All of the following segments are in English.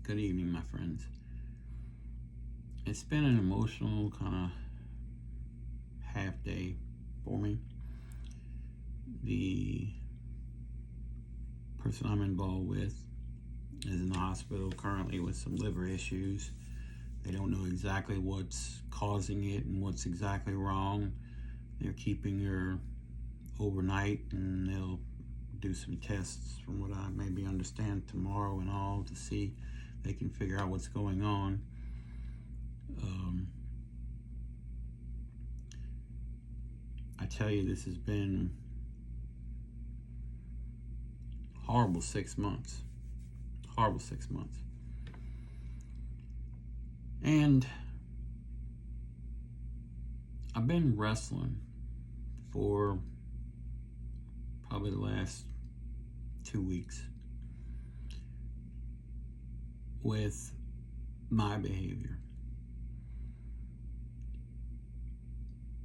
Good evening, my friends. It's been an emotional kind of half day for me. The person I'm involved with is in the hospital currently with some liver issues. They don't know exactly what's causing it and what's exactly wrong. They're keeping her overnight, and they'll do some tests from what I maybe understand tomorrow and all to see they can figure out what's going on. I tell you, this has been horrible 6 months. Horrible 6 months. And I've been wrestling for probably the last 2 weeks with my behavior.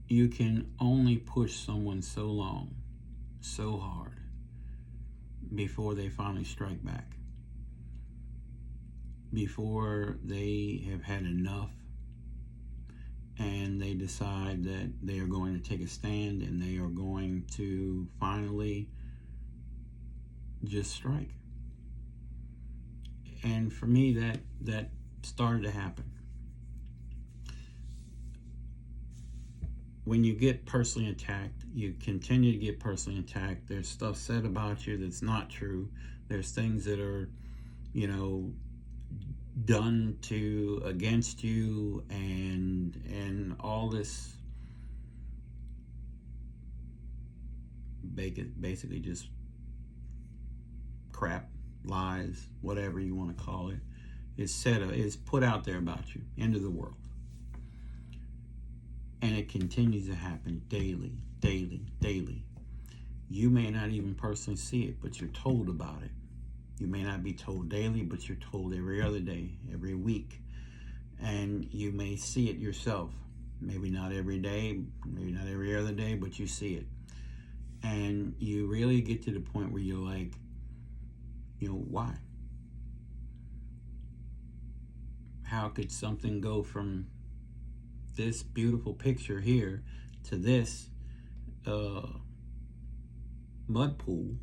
You can only push someone so long, so hard, before they finally strike back. Before they have had enough and they decide that they are going to take a stand and they are going to finally just strike. And for me, that started to happen. When you get personally attacked, you continue to get personally attacked. There's stuff said about you that's not true. There's things that are, done to against you, and all this basically just crap, lies, whatever you want to call it, is put out there about you into the world. And it continues to happen daily. You may not even personally see it, but you're told about it. You may not be told daily, but you're told every other day, every week. And you may see it yourself. Maybe not every day, maybe not every other day, but you see it. And you really get to the point where you're like, why? How could something go from this beautiful picture here to this mud pool?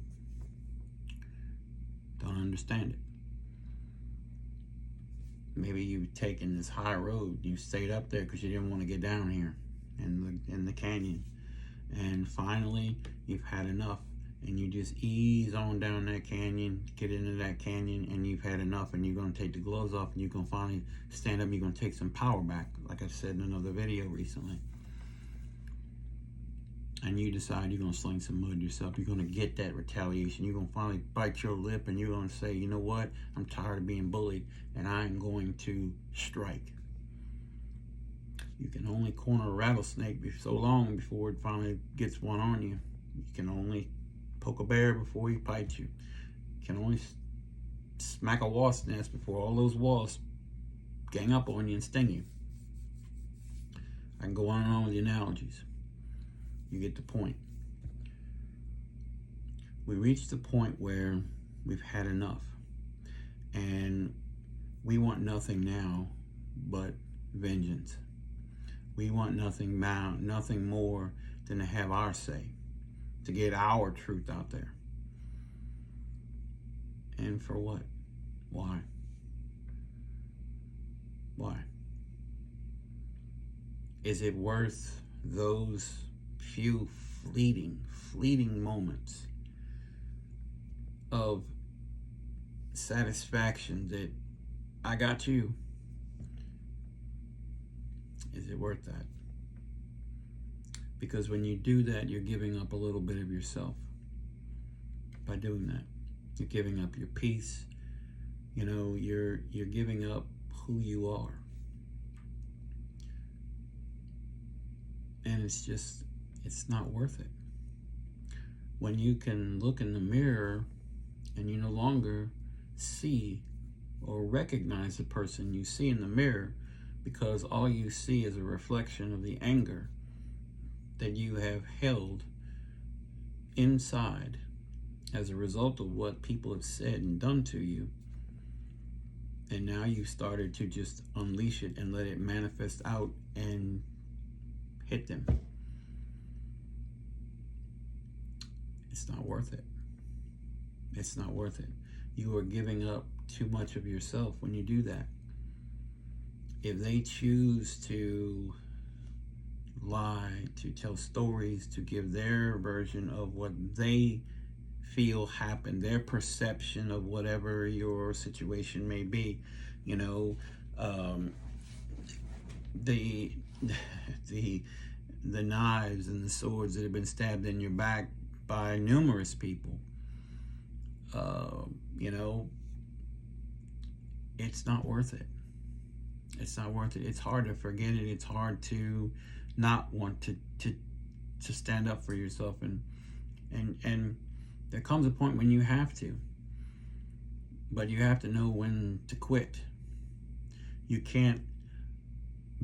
Don't understand it. Maybe you've taken this high road, you stayed up there because you didn't want to get down here in the canyon, and finally you've had enough, and you just ease on down that canyon, get into that canyon, and you've had enough, and you're going to take the gloves off, and you're going to finally stand up, and you're going to take some power back, like I said in another video recently. And you decide you're going to sling some mud yourself. You're going to get that retaliation. You're going to finally bite your lip, and you're going to say, you know what? I'm tired of being bullied, and I'm going to strike. You can only corner a rattlesnake so long before it finally gets one on you. You can only poke a bear before he bites you. You can only smack a wasp nest before all those wasps gang up on you and sting you. I can go on and on with the analogies. You get the point. We reach the point where we've had enough, and we want nothing now but vengeance. We want nothing more than to have our say, to get our truth out there. And for what? Why? Why? Is it worth those few fleeting moments of satisfaction that I got you? Is it worth that? Because when you do that, you're giving up a little bit of yourself. By doing that, you're giving up your peace. You're giving up who you are. And it's not worth it. When you can look in the mirror and you no longer see or recognize the person you see in the mirror, because all you see is a reflection of the anger that you have held inside as a result of what people have said and done to you, And now you started to just unleash it and let it manifest out and hit them. It's not worth it. It's not worth it. You are giving up too much of yourself when you do that. If they choose to lie, to tell stories, to give their version of what they feel happened, their perception of whatever your situation may be, you know, the the knives and the swords that have been stabbed in your back by numerous people, you know, it's not worth it. It's not worth it. It's hard to forget it. It's hard to not want to stand up for yourself, and there comes a point when you have to, but you have to know when to quit. You can't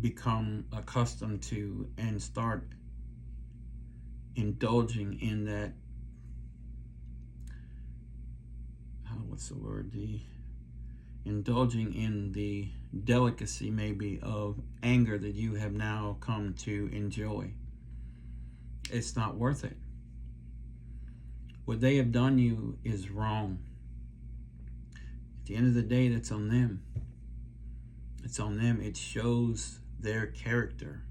become accustomed to and start indulging in that, what's the word, indulging in the delicacy maybe of anger that you have now come to enjoy. It's not worth it. What they have done you is wrong. At the end of the day, that's on them. It's on them. It shows their character.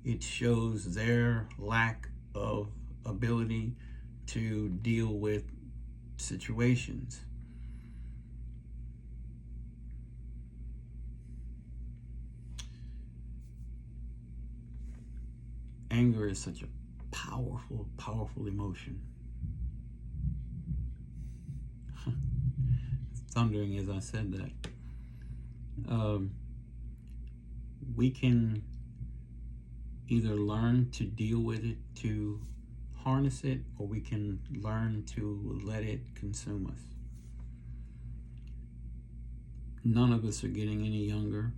It shows their lack of ability to deal with situations. Anger is such a powerful, powerful emotion. Thundering as I said that. We can either learn to deal with it, to harness it, or we can learn to let it consume us. None of us are getting any younger.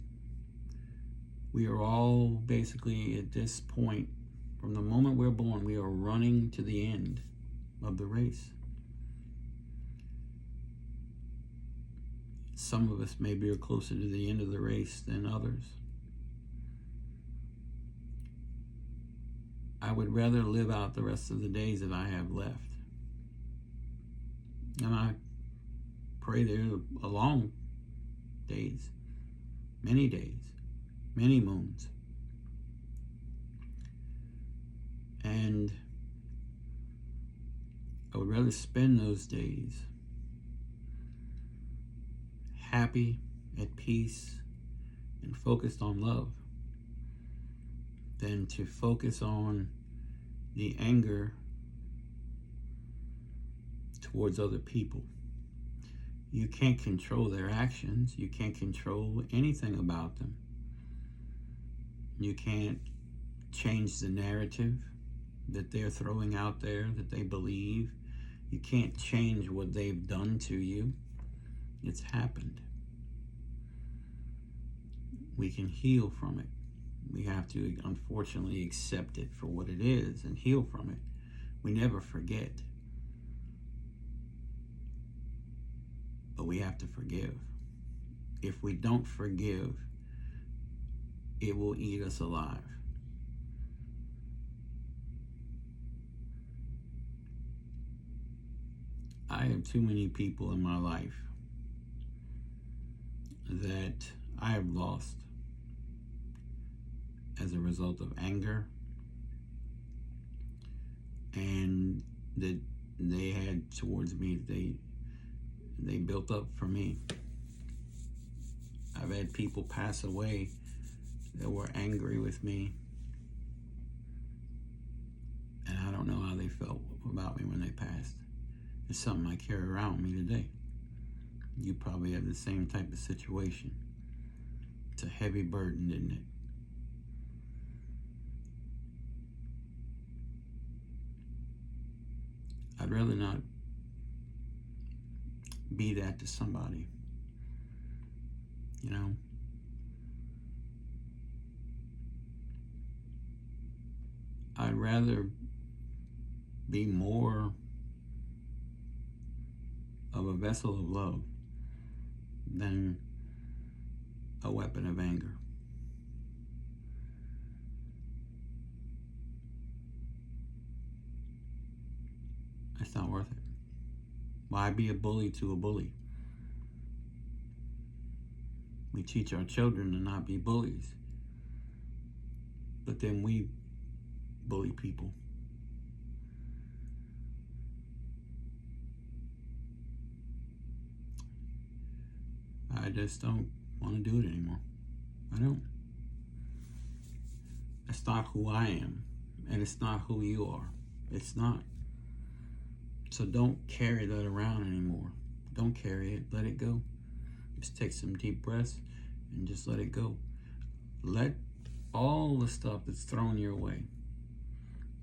We are all basically at this point, from the moment we're born, we are running to the end of the race. Some of us maybe are closer to the end of the race than others. I would rather live out the rest of the days that I have left. And I pray they're long days, many moons. And I would rather spend those days happy, at peace, and focused on love than to focus on the anger towards other people. You can't control their actions. You can't control anything about them. You can't change the narrative that they're throwing out there, that they believe. You can't change what they've done to you. It's happened. We can heal from it. We have to, unfortunately, accept it for what it is and heal from it. We never forget. But we have to forgive. If we don't forgive, it will eat us alive. I have too many people in my life that I have lost as a result of anger and that they had towards me, they built up for me. I've had people pass away that were angry with me, and I don't know how they felt about me when they passed. It's something I carry around with me today. You probably have the same type of situation. It's a heavy burden, isn't it? I'd rather not be that to somebody, you know? I'd rather be more of a vessel of love than a weapon of anger. That's not worth it. Why be a bully to a bully? We teach our children to not be bullies, but then we bully people. I just don't want to do it anymore. I don't. That's not who I am, and it's not who you are. It's not. So don't carry that around anymore. Don't carry it. Let it go. Just take some deep breaths and just let it go. Let all the stuff that's thrown your way,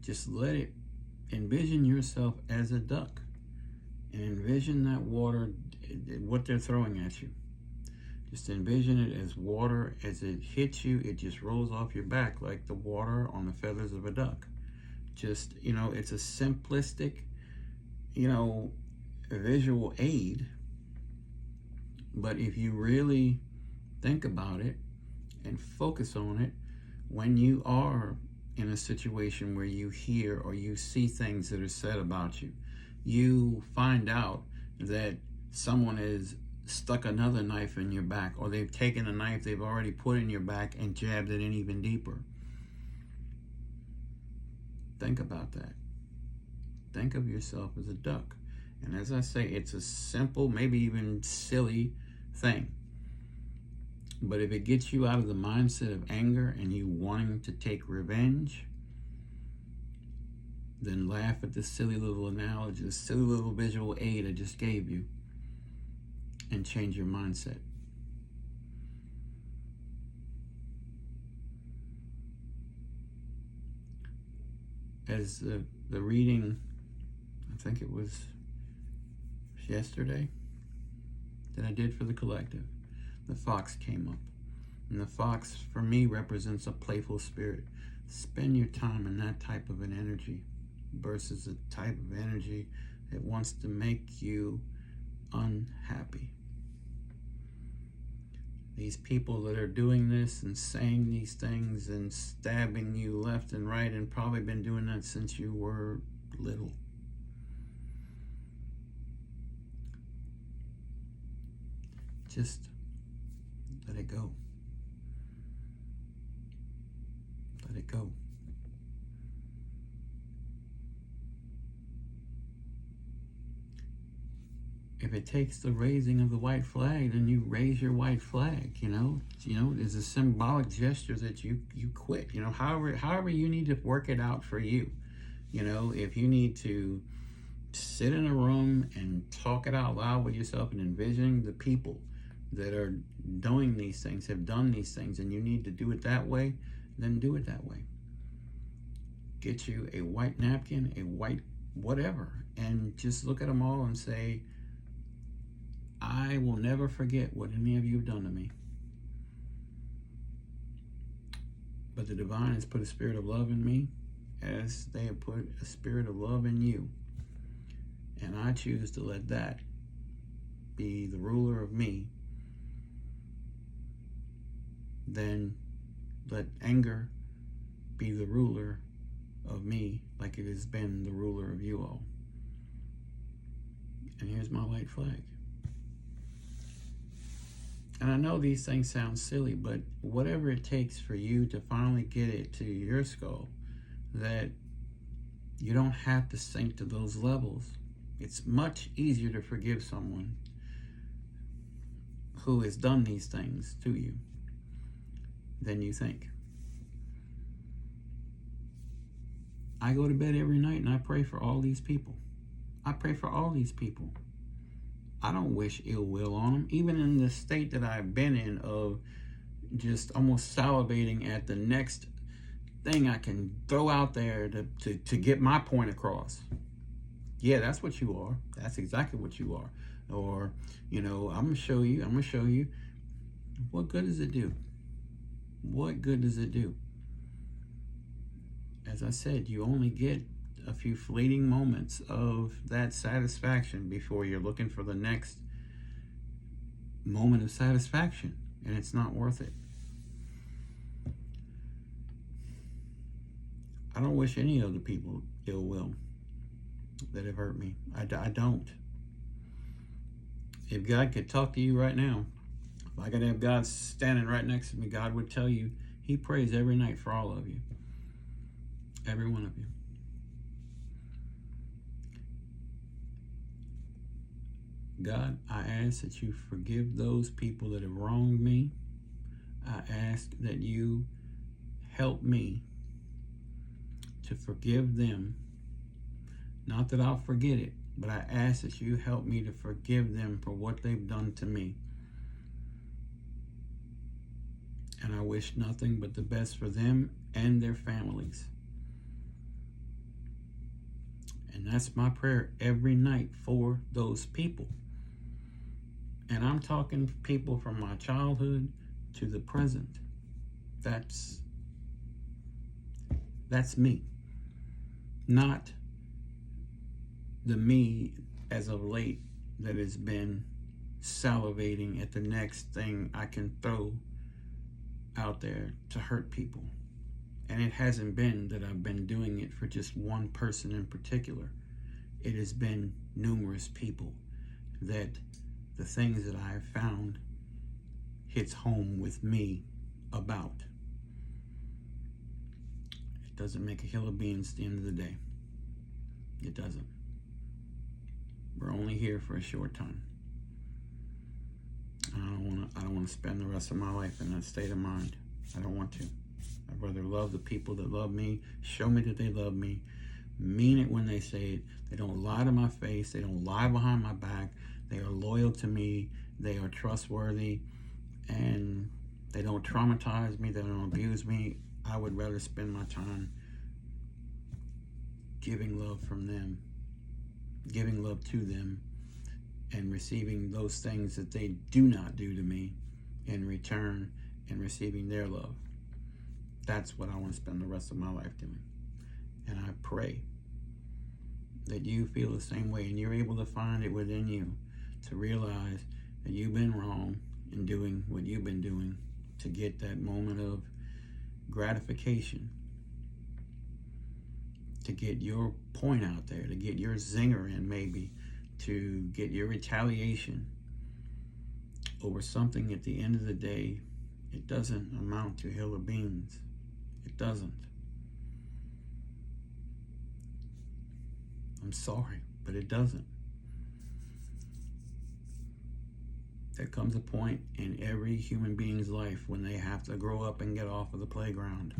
just let it. Envision yourself as a duck, and envision that water, what they're throwing at you. Just envision it as water. As it hits you, it just rolls off your back like the water on the feathers of a duck. Just, it's a simplistic, visual aid. But if you really think about it and focus on it, when you are in a situation where you hear or you see things that are said about you, you find out that someone has stuck another knife in your back, or they've taken a knife they've already put in your back and jabbed it in even deeper. Think about that. Think of yourself as a duck. And as I say, it's a simple, maybe even silly thing. But if it gets you out of the mindset of anger and you wanting to take revenge, then laugh at this silly little analogy, this silly little visual aid I just gave you, and change your mindset. As the reading, I think it was yesterday, that I did for the collective, the fox came up. And the fox, for me, represents a playful spirit. Spend your time in that type of an energy versus a type of energy that wants to make you unhappy. These people that are doing this and saying these things and stabbing you left and right, and probably been doing that since you were little. Just let it go. Let it go. If it takes the raising of the white flag, then you raise your white flag. It's a symbolic gesture that you quit. However you need to work it out for you. If you need to sit in a room and talk it out loud with yourself and envisioning the people that are doing these things, have done these things, and you need to do it that way, then do it that way. Get you a white napkin, a white whatever, and just look at them all and say, I will never forget what any of you have done to me. But the divine has put a spirit of love in me as they have put a spirit of love in you. And I choose to let that be the ruler of me. Then let anger be the ruler of me, like it has been the ruler of you all. And here's my white flag. And I know these things sound silly, but whatever it takes for you to finally get it to your skull, that you don't have to sink to those levels. It's much easier to forgive someone who has done these things to you than you think. I go to bed every night and I pray for all these people. I pray for all these people. I don't wish ill will on them. Even in the state that I've been in of just almost salivating at the next thing I can throw out there to get my point across. Yeah, that's what you are. That's exactly what you are. Or, I'm going to show you. What good does it do? What good does it do? As I said, you only get a few fleeting moments of that satisfaction before you're looking for the next moment of satisfaction. and it's not worth it. I don't wish any other people ill will that have hurt me. I don't. If God could talk to you right now, if I could have God standing right next to me, God would tell you he prays every night for all of you. Every one of you. God, I ask that you forgive those people that have wronged me. I ask that you help me to forgive them. Not that I'll forget it, but I ask that you help me to forgive them for what they've done to me. And I wish nothing but the best for them and their families. And that's my prayer every night for those people. And I'm talking people from my childhood to the present. That's me. Not the me as of late that has been salivating at the next thing I can throw out there to hurt people. And it hasn't been that I've been doing it for just one person in particular. It has been numerous people that the things that I have found hits home with me about. It doesn't make a hill of beans at the end of the day. It doesn't. We're only here for a short time. I don't want to spend the rest of my life in that state of mind. I don't want to. I'd rather love the people that love me, show me that they love me, mean it when they say it. They don't lie to my face. They don't lie behind my back. They are loyal to me. They are trustworthy, and they don't traumatize me. They don't abuse me. I would rather spend my time giving love from them, giving love to them, and receiving those things that they do not do to me in return, and receiving their love. That's what I want to spend the rest of my life doing. And I pray that you feel the same way, and you're able to find it within you to realize that you've been wrong in doing what you've been doing, to get that moment of gratification, to get your point out there, to get your zinger in, maybe to get your retaliation over something. At the end of the day, it doesn't amount to a hill of beans. It doesn't. I'm sorry, but it doesn't. There comes a point in every human being's life when they have to grow up and get off of the playground.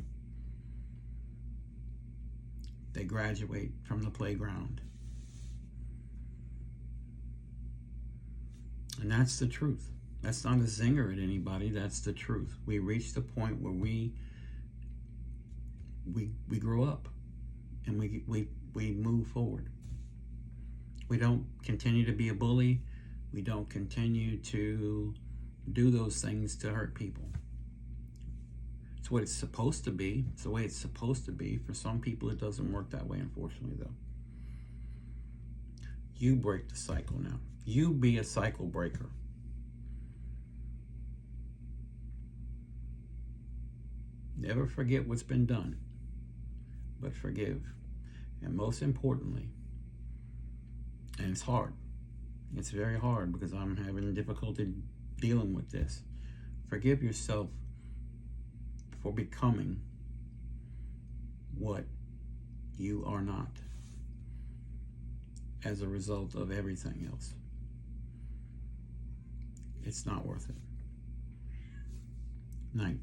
They graduate from the playground. And that's the truth. That's not a zinger at anybody. That's the truth. We reach the point where we grow up, and we move forward. We don't continue to be a bully. We don't continue to do those things to hurt people. It's what it's supposed to be. It's the way it's supposed to be. For some people, it doesn't work that way, unfortunately, though. You break the cycle now. You be a cycle breaker. Never forget what's been done, but forgive. And most importantly, and it's hard. It's very hard because I'm having difficulty dealing with this. Forgive yourself for becoming what you are not as a result of everything else. It's not worth it. Night.